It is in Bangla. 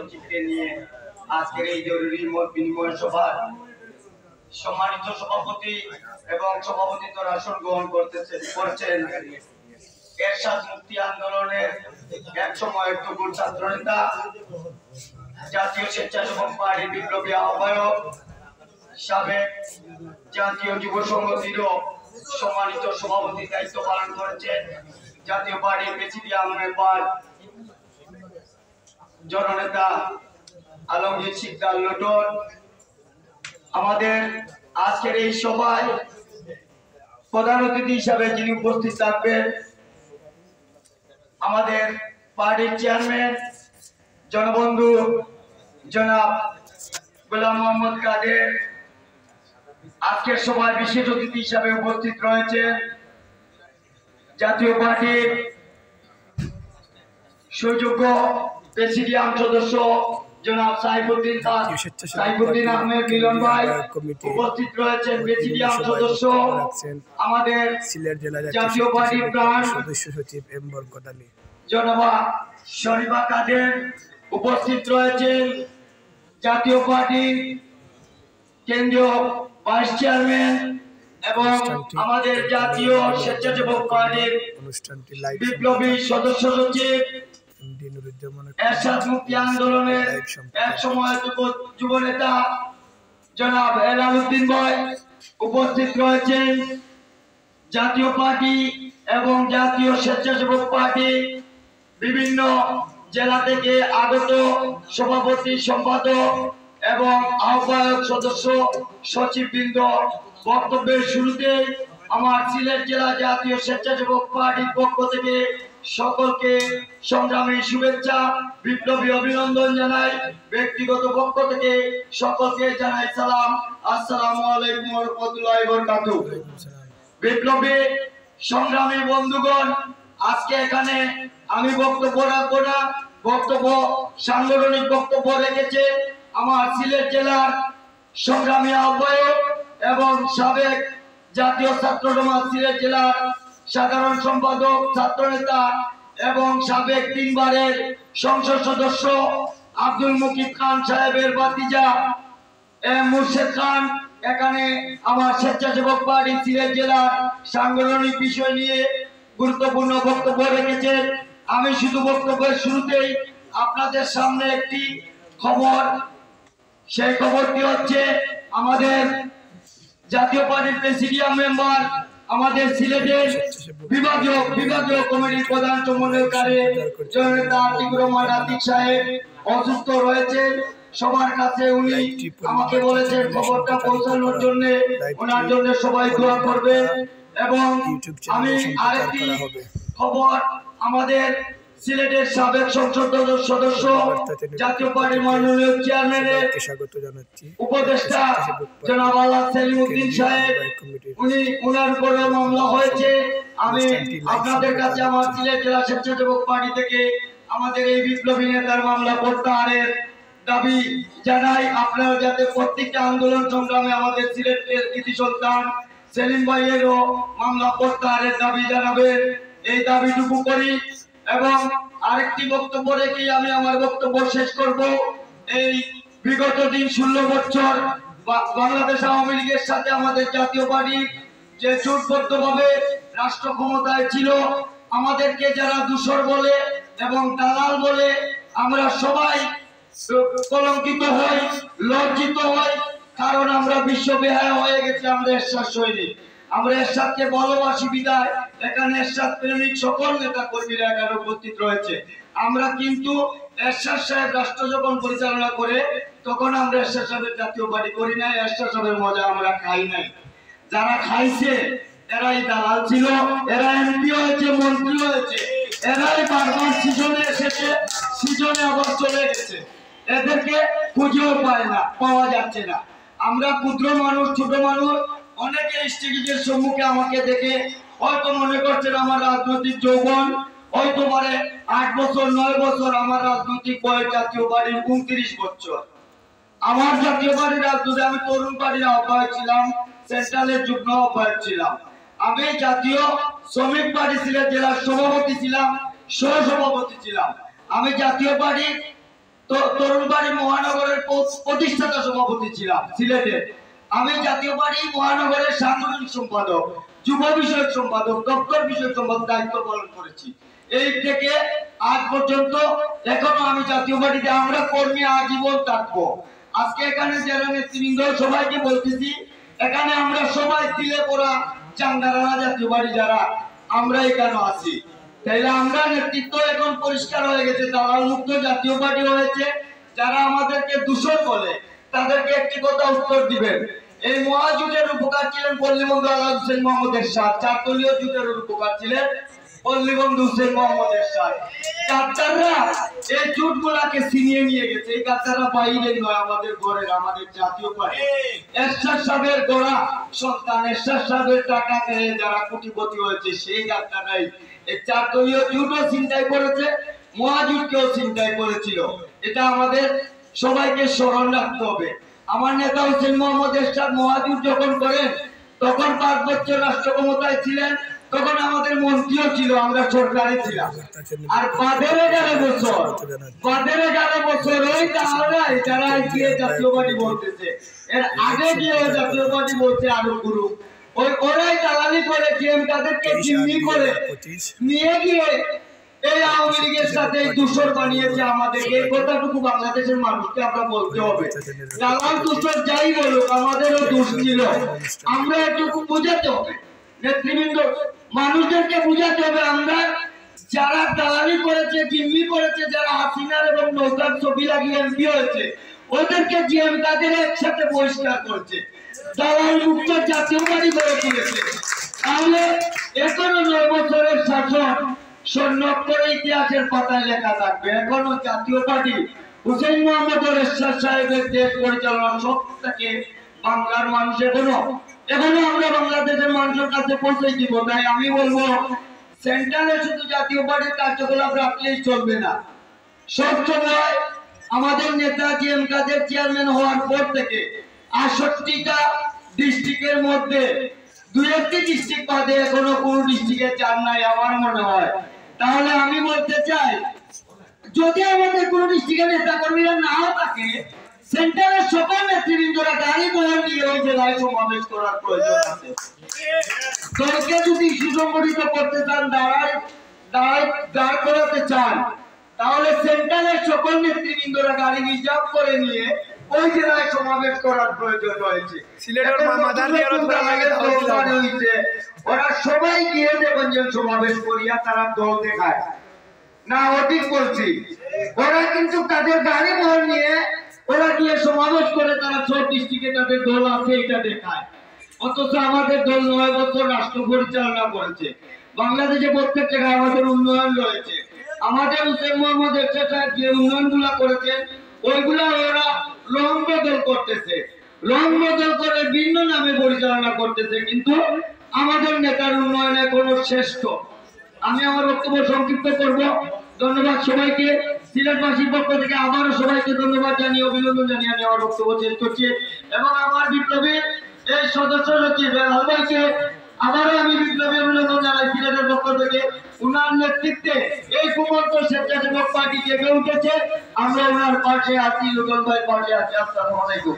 সচিবকে নিয়ে আজকের এই জরুরি মত বিনিময় সভার সম্মানিত সভাপতি এবং সভাপতিত্বের আসন গ্রহণ করছেন এরশাদ মুক্তি আন্দোলনের এক সময়ের তুমুল ছাত্র নেতা, জাতীয় স্বেচ্ছাসেবক পার্টির বিপ্লবী আহ্বায়ক, সাবেক জাতীয় যুব সংগঠনের সম্মানিত সভাপতি দায়িত্ব পালন করেছেন জাতীয় পার্টির প্রেসিডিয়াম মেম্বার জননেতা আলমগীর সিকদার লটন। আমাদের আজকের এই সভায় প্রধান অতিথি হিসাবে যিনি উপস্থিত থাকবেন আমাদের পার্টির চেয়ারম্যান জনবন্ধু জনাব গোলাম মোহাম্মদ কাদের। আজকের সভায় বিশেষ অতিথি হিসাবে উপস্থিত রয়েছেন জাতীয় পার্টির সুযোগ্য প্রেসিডিয়াম সদস্য জনাব সাইফুদ্দিন আহমেদ মিলন ভাই। উপস্থিত রয়েছেন প্রেসিডিয়াম সদস্য আমাদের সিলেট জেলা জাতীয় পার্টির প্রাণ সদস্য সচিব এম বরকত আলী জনাবা শরীফা কাদের। উপস্থিত রয়েছেন জাতীয় পার্টির কেন্দ্রীয় ভাইস চেয়ারম্যান এবং আমাদের জাতীয় স্বেচ্ছাসেবক পার্টির বিপ্লবী সদস্য সচিব এরশাদ মুক্তি আন্দোলনের এক সময় যুব নেতা জনাব হেলাল উদ্দিন ভাই। উপস্থিত রয়েছেন জাতীয় পার্টি এবং জাতীয় স্বেচ্ছাসেবক পার্টি বিভিন্ন জেলা থেকে আগত সভাপতি, সম্পাদক এবং আহ্বায়ক সদস্য সচিববৃন্দ। বক্তব্যের শুরুতে আমার সিলেট জেলা জাতীয় স্বেচ্ছাসেবক পার্টির পক্ষ থেকে সকলকে সংগ্রামী শুভেচ্ছা, বিপ্লবী অভিনন্দন জানাই। ব্যক্তিগত পক্ষ থেকে সকলকে জানাই সালাম, আসসালামু আলাইকুম ওয়া রাহমাতুল্লাহি ওয়া বারাকাতুহু। বিপ্লবী সংগ্রামী বন্ধুগণ, আজকে এখানে আমি বক্তব্য রাখবো না, সাংগঠনিক বক্তব্য রেখেছে আমার সিলেট জেলার সংগ্রামী আহ্বায়ক এবং সাবেক জাতীয় ছাত্র সমাজ সিলেট জেলার সাধারণ সম্পাদক, ছাত্র নেতা এবং সাবেক 3 বারের সংসদ সদস্য আব্দুল মুকিব খান সাহেবের ভাতিজা এম মুর্শেদ খান এখানে আমার স্বেচ্ছাসেবক পার্টি সিলেট জেলার সাংগঠনিক বিষয় নিয়ে গুরুত্বপূর্ণ বক্তব্য রেখেছেন। আমি শুধু বক্তব্যের শুরুতেই আপনাদের সামনে একটি খবর, সেই খবরটি হচ্ছে আমাদের জাতীয় পার্টির প্রেসিডিয়াম মেম্বার, আমাদের সিলেটের বিভাগীয় কমিটির প্রধান সমন্বয়কারী জননেতা আতিকুর রহমান আতিক সাহেব অসুস্থ রয়েছেন। সবার কাছে উনি আমাকে বলেছেন খবরটা পৌঁছানোর জন্য, ওনার জন্য সবাই দোয়া করবেন। এবং আমি আরেকটি খবর, আমাদের সিলেটের সাবেক সংসদ সদস্য জাতীয় পার্টির মাননীয় চেয়ারম্যানের উপদেষ্টা জনাব আল্লাহ সেলিম উদ্দিন সাহেব, উনার উপরে মামলা হয়েছে। আমি আপনাদের কাছে আমার সিলেট জেলা স্বেচ্ছাসেবক পার্টি থেকে আমাদের এই বিপ্লবী নেতার মামলা প্রত্যাহারের দাবি জানাই। আপনারা যাতে প্রত্যেকটা আন্দোলন সংগ্রামে আমাদের সিলেটের কৃতি সন্তান সেলিম ভাইয়েরও মামলা প্রত্যাহারের দাবি জানাবেন, এই দাবিটুকু করি। এবং আরেকটি বক্তব্য রেখে আমি আমার বক্তব্য শেষ করব। এই বিগত দিন 16 বছর বাংলাদেশ আওয়ামী লীগের সাথে আমাদের জাতীয় পার্টি যে জোটবদ্ধভাবে রাষ্ট্র ক্ষমতায় ছিল, আমাদেরকে যারা দূষর বলে এবং দালাল বলে আমরা সবাই কলঙ্কিত হই, লজ্জিত হই, কারণ আমরা বিশ্ববেহায়া হয়ে গেছি। আমরা এরশাদ সৈনিক, আমরা এরশাদকে ভালোবাসি বিদায় এখানে এরশাদ প্রেমিক সকল নেতা কর্মীরা এখানে উপস্থিত রয়েছে। আমরা কিন্তু এরশাদ সাহেব রাষ্ট্র যখন পরিচালনা করে তখন আমরা এরশাদ সাহেবের জাতীয় পার্টি করি নাই, এরশাদ সাহেবের মজা আমরা খাই নাই। যারা খাইছে এরাই দালাল ছিল, এরা এমপি হয়েছে, মন্ত্রী হয়েছে, এরাই বারবার সিজনে এসেছে, সিজনে আবার চলে গেছে, এদেরকে খুঁজেও পাওয়া যাচ্ছে না। আমরা ক্ষুদ্র মানুষ, ছোট মানুষ, অনেকে স্টেজের সম্মুখে আমাকে দেখে হয়তো মনে করছেন আমার রাজনৈতিক যৌবন হয়তো পারে 8 বছর 9 বছর। আমার রাজনৈতিক বয়স জাতীয় পার্টির 29 বছর। আমার জাতীয় পার্টির রাজনীতি, আমি তরুণ পার্টির আহ্বায়ক ছিলাম, সেন্ট্রালের যুগ্ম আহ্বায়ক ছিলাম, আমি জাতীয় শ্রমিক পার্টি সিলেট জেলার সভাপতি ছিলাম, সহ সভাপতি ছিলাম, আমি জাতীয় পার্টির তরুণ মহানগরের প্রতিষ্ঠাতা সভাপতি ছিলাম সিলেটে। আমি জাতীয় পার্টি মহানগরের সাংগঠনিক সম্পাদক, যুব বিষয়ক সম্পাদক, দপ্তর বিষয়ক সম্পাদক দায়িত্ব পালন করেছি। এই থেকে আজ পর্যন্ত এখনো আমি জাতীয় পার্টিতে আমরা কর্মী আজীবন থাকবো। আজকে এখানে যারা নেতৃবৃন্দ সবাইকে বলতেছি, এখানে আমরা সবাই দিলে পড়া চাঙ্গারা জাতীয় পার্টি যারা আমরা এখানে আছি, তাইলে আমরা নেতৃত্ব এখন পরিষ্কার হয়ে গেছে, দালাল মুক্ত জাতীয় পার্টি হয়েছে। যারা আমাদেরকে দূষণ বলে তাদেরকে একটি কথা উত্তর দিবেন। এই মহাজোটের উপকার ছিলেন পল্লীবন্ধু আলাদ হোসেন মোহাম্মদ এরশাদ, চার দলীয় জোটের উপকার ছিলেন পল্লীবন্ধু হোসেন মোহাম্মদ এরশাদ। গাদ্দাররা এই জোটগুলাকে ছিনিয়ে নিয়ে গেছে। এই গাদ্দাররা বাইরে নয়, আমাদের ঘরের, আমাদের জাতীয় পার্টি। এরশাদ সাহেবের গড়া সন্তান, এরশাদ সাহেবের টাকা খেয়ে যারা কোটিপতি হয়েছে সেই গাদ্দাররাই এই চার দলীয় জোটও চিন্তাই করেছে, মহাজোটকেও চিন্তাই করেছিল। এটা আমাদের সবাইকে স্মরণ রাখতে হবে। আমার নেতা হোসেন মোহাম্মদ এরশাদ মহাজোট যখন করেন তখন 5 বছর রাষ্ট্র ক্ষমতায় ছিলেন, তখন আমাদের মন্ত্রীও ছিল, আমরা সরকারে ছিলাম। আর 11 বছর ওই তারাই যারা গিয়ে জাতীয় পার্টি বলতেছে, এর আগে গিয়ে জাতীয় পার্টি বলছে আরো গুরু, ওরাই দালালি করে জিএম তাদেরকে জিম্মি করে নিয়ে গিয়ে এই আওয়ামী লীগের সাথে দূষর বানিয়েছে আমাদেরকে। এই কথাটুকু বাংলাদেশের মানুষকে আমরা বলতে হবে। দালাল দূষর যাই বলুক, আমাদেরও দোষ ছিল, আমরা এটুকু বুঝাতে হবে। নেতৃবৃন্দ মানুষদেরকে বুঝাতে হবে, আমরা যারা দালালি করেছে, জিম্মি করেছে, যারা হাসিনার এবং নৌকার ছবি লাগিয়ে এমপি হয়েছে, ওদেরকে জিএম তাদের একসাথে বহিষ্কার করেছে, দালাল মুক্ত জাতীয় পার্টি গড়ে তুলেছে। তাহলে এখনো 9 বছরের শাসন স্বর্ণাক্ষরে ইতিহাসের পাতায় লেখা থাকবে। এখনো জাতীয় পার্টি হুসেইন মোহাম্মদ এরশাদ সাহেবের দেশ পরিচালনার সবটাকে বাংলার মানুষ এখনো আমরা বাংলাদেশের মানুষের কাছে পৌঁছে দিব। তাই আমি বলবো, সেন্ট্রালে শুধু জাতীয় পার্টির কার্যকলাপ রাখলেই চলবে না। সব সময় আমাদের নেতা জিএম কাদের চেয়ারম্যান হওয়ার পর থেকে 68টা ডিস্ট্রিক্টের মধ্যে 2-1টি ডিস্ট্রিক্ট বাদে এখনো কোনো ডিস্ট্রিক্টে চান নাই আমার মনে হয়। তাহলে আমি বলতে চাই, যদি আমাদের কোনো ডিস্ট্রিক্টের নেতা কর্মীরা নাও থাকে, সেন্টারের সকল নেতৃবৃন্দরা গাড়ি বহন নিয়ে ওই জেলায় সমাবেশ করার প্রয়োজন আছে। দলকে যদি সুসংগঠিত করতে চান, দাঁড় করাতে চান, তাহলে সেন্টারের সকল নেতৃবৃন্দরা গাড়ি রিজার্ভ করে নিয়ে ওই জেলায় সমাবেশ করার প্রয়োজন রয়েছে। ওরা সবাই গিয়ে দেবঞ্জন সমাবেশ করিয়া তারা দল দেখায় না, অধিক বলছি, ওরা কিন্তু তাদের গাড়ি বহন নিয়ে ওরা গিয়ে সমাবেশ করে, তারা সব ডিস্ট্রিক্টে তাদের দল আছে এটা দেখায়। অথচ আমাদের দল 9 বছর রাষ্ট্র পরিচালনা করেছে। বাংলাদেশে প্রত্যেক জায়গায় আমাদের উন্নয়ন রয়েছে। আমাদের হোসেন মোহাম্মদ এরশাদ সাহেব যে উন্নয়নগুলা করেছেন, ওইগুলা ওরা রং বদল করতেছে, রং বদল করে ভিন্ন নামে পরিচালনা করতেছে, কিন্তু আমাদের নেতার উন্নয়নে কোনো শ্রেষ্ঠ। আমি আমার বক্তব্য সংক্ষিপ্ত করব। ধন্যবাদ সবাইকে। সিলেটবাসীর পক্ষ থেকে আবারও সবাইকে ধন্যবাদ জানিয়ে, অভিনন্দন জানিয়ে আমি আমার বক্তব্য শেষ করছি। এবং আমার বিপ্লবী এই সদস্য সচিব ভাইকে আবারও আমি বিপ্লবী অভিনন্দন জানাই সিলেটের পক্ষ থেকে। উনার নেতৃত্বে এই কুমন্ত স্বেচ্ছাসেবক পার্টি জেগে উঠেছে, আমরা ওনার পাশে আছি, লোকন ভাইয়ের পাশে আছি। আসসালামু আলাইকুম।